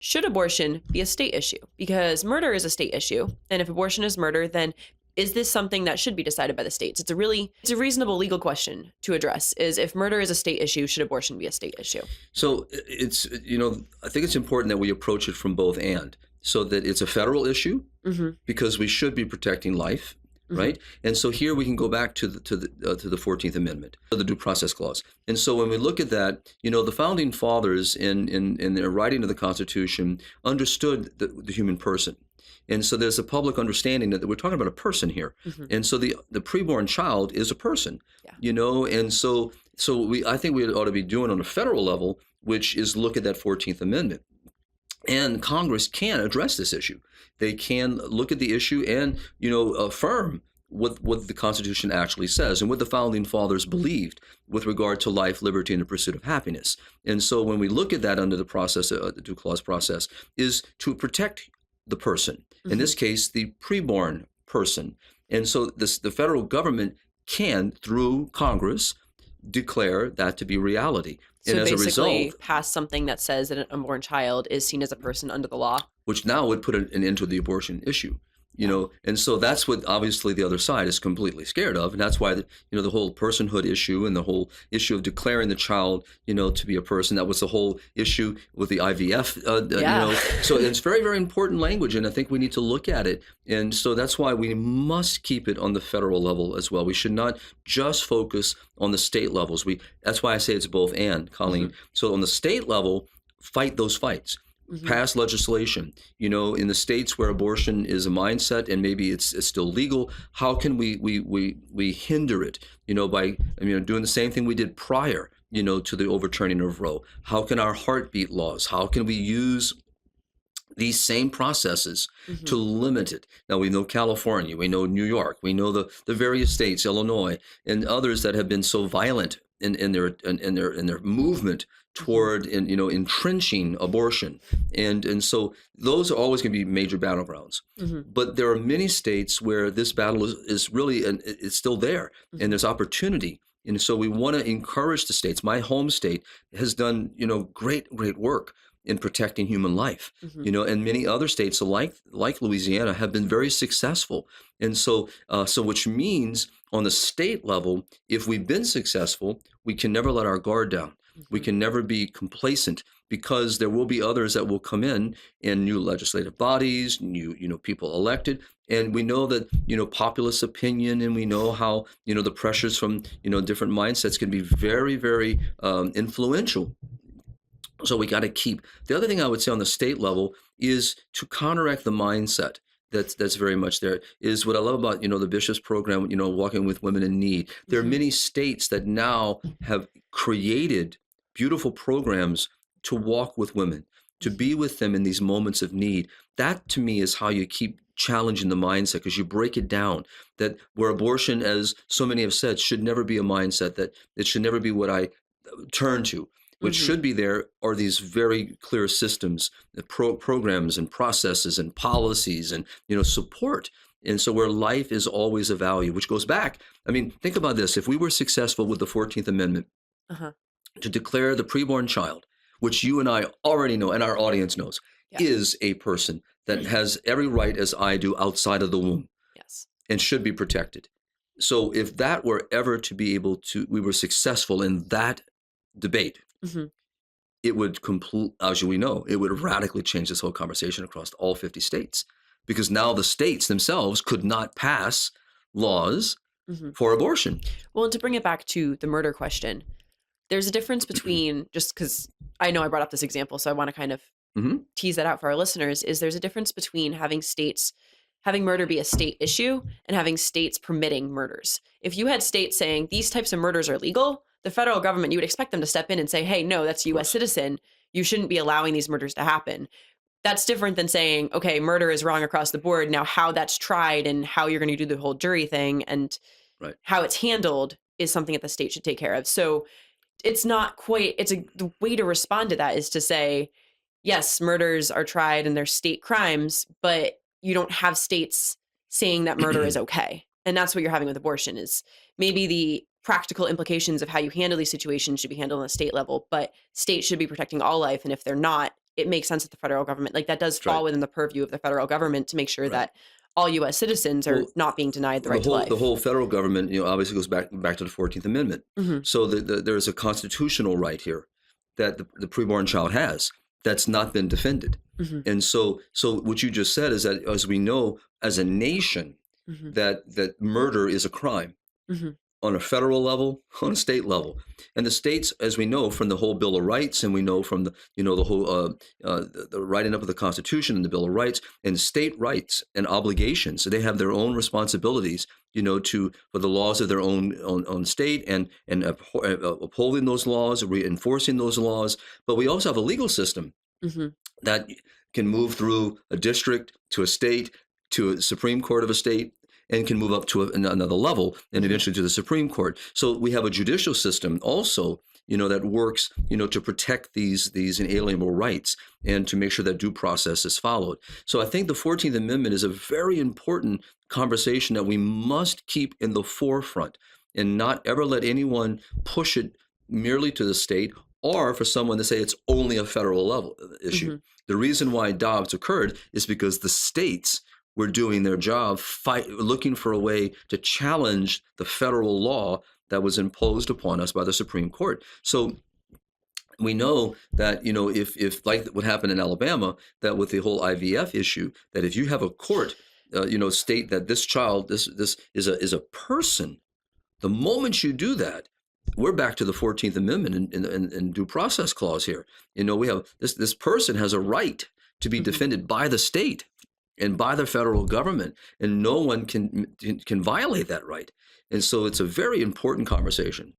should abortion be a state issue? Because murder is a state issue. And if abortion is murder, then is this something that should be decided by the states? It's a reasonable legal question to address, is if murder is a state issue, should abortion be a state issue? So it's, I think it's important that we approach it from both and, so that it's a federal issue because we should be protecting life. Right, and so here we can go back to the 14th Amendment, the Due Process Clause. And so when we look at that, the founding fathers in their writing of the Constitution understood the human person, and so there's a public understanding that we're talking about a person here, and so the preborn child is a person, and so I think we ought to be doing on a federal level, which is look at that 14th Amendment. And Congress can address this issue. They can look at the issue and, affirm what the Constitution actually says and what the founding fathers believed with regard to life, liberty, and the pursuit of happiness. And so when we look at that under the process, the due clause process, is to protect the person, in this case, the preborn person. And so the federal government can, through Congress, declare that to be reality. So and as basically a result, pass something that says that an unborn child is seen as a person under the law. Which now would put an end to the abortion issue, and so that's what obviously the other side is completely scared of, and that's why the whole personhood issue and the whole issue of declaring the child to be a person, that was the whole issue with the IVF. So it's very, very important language, and I think we need to look at it, and so that's why we must keep it on the federal level as well. We should not just focus on the state levels. That's why I say it's both and, Colleen. So on the state level, fight those fights. Pass legislation, in the states where abortion is a mindset and maybe it's still legal. How can we hinder it, by doing the same thing we did prior, to the overturning of Roe? How can our heartbeat laws? How can we use these same processes to limit it? Now we know California, we know New York, we know the various states, Illinois, and others that have been so violent in their movement toward entrenching abortion, and so those are always going to be major battlegrounds. But there are many states where this battle is really, and it's still there, and there's opportunity. And so we want to encourage the states. My home state has done great work in protecting human life, and many other states like Louisiana have been very successful. And so which means on the state level, if we've been successful, we can never let our guard down. We can never be complacent, because there will be others that will come in new legislative bodies, new people elected, and we know that populist opinion, and we know how the pressures from different mindsets can be very, very influential. So we got to keep. The other thing I would say on the state level is to counteract the mindset that's very much there, is what I love about the Bishop's program, walking with women in need. There are many states that now have created beautiful programs to walk with women, to be with them in these moments of need. That to me is how you keep challenging the mindset, because you break it down, that where abortion, as so many have said, should never be a mindset, that it should never be what I turn to. What should be there are these very clear systems, programs and processes and policies and support. And so where life is always a value, which goes back, think about this. If we were successful with the 14th Amendment to declare the preborn child, which you and I already know and our audience knows, is a person that has every right as I do outside of the womb, and should be protected. So if that were ever to be able to, we were successful in that debate, it would as we know, it would radically change this whole conversation across all 50 states, because now the states themselves could not pass laws for abortion. Well, and to bring it back to the murder question, there's a difference between, just because I know I brought up this example, so I want to kind of tease that out for our listeners, is there's a difference between having murder be a state issue and having states permitting murders. If you had states saying these types of murders are legal, the federal government, you would expect them to step in and say, hey, no, that's a U.S. citizen. You shouldn't be allowing these murders to happen. That's different than saying, okay, murder is wrong across the board. Now how that's tried and how you're going to do the whole jury thing and how it's handled is something that the state should take care of. So it's not quite, the way to respond to that is to say, yes, murders are tried and they're state crimes, but you don't have states saying that murder is okay. And that's what you're having with abortion, is maybe the practical implications of how you handle these situations should be handled on a state level, but states should be protecting all life. And if they're not, it makes sense that the federal government, like that does That's fall right. within the purview of the federal government to make sure Right. that all U.S. citizens are Well, not being denied the right to life. the whole federal government, obviously goes back to the 14th Amendment. Mhm. So there's a constitutional right here that the preborn child has that's not been defended. Mhm. And so what you just said is that, as we know, as a nation, Mhm. that murder is a crime Mhm. on a federal level, on a state level. And the states, as we know from the whole Bill of Rights, and we know from the whole the writing up of the Constitution and the Bill of Rights, and state rights and obligations. So they have their own responsibilities, for the laws of their own state, and upholding those laws, reinforcing those laws. But we also have a legal system Mhm. that can move through a district to a state to a Supreme Court of a state, and can move up to another level, and eventually to the Supreme Court. So we have a judicial system also, that works, to protect these inalienable rights and to make sure that due process is followed. So I think the 14th Amendment is a very important conversation that we must keep in the forefront, and not ever let anyone push it merely to the state, or for someone to say it's only a federal level issue. Mhm. The reason why Dobbs occurred is because the states were doing their job, looking for a way to challenge the federal law that was imposed upon us by the Supreme Court. So we know that, if like what happened in Alabama, that with the whole IVF issue, that if you have a court, state that this child, this is a person, the moment you do that, we're back to the 14th Amendment and due process clause here. We have this person has a right to be defended by the state and by the federal government, and no one can violate that right. And so it's a very important conversation.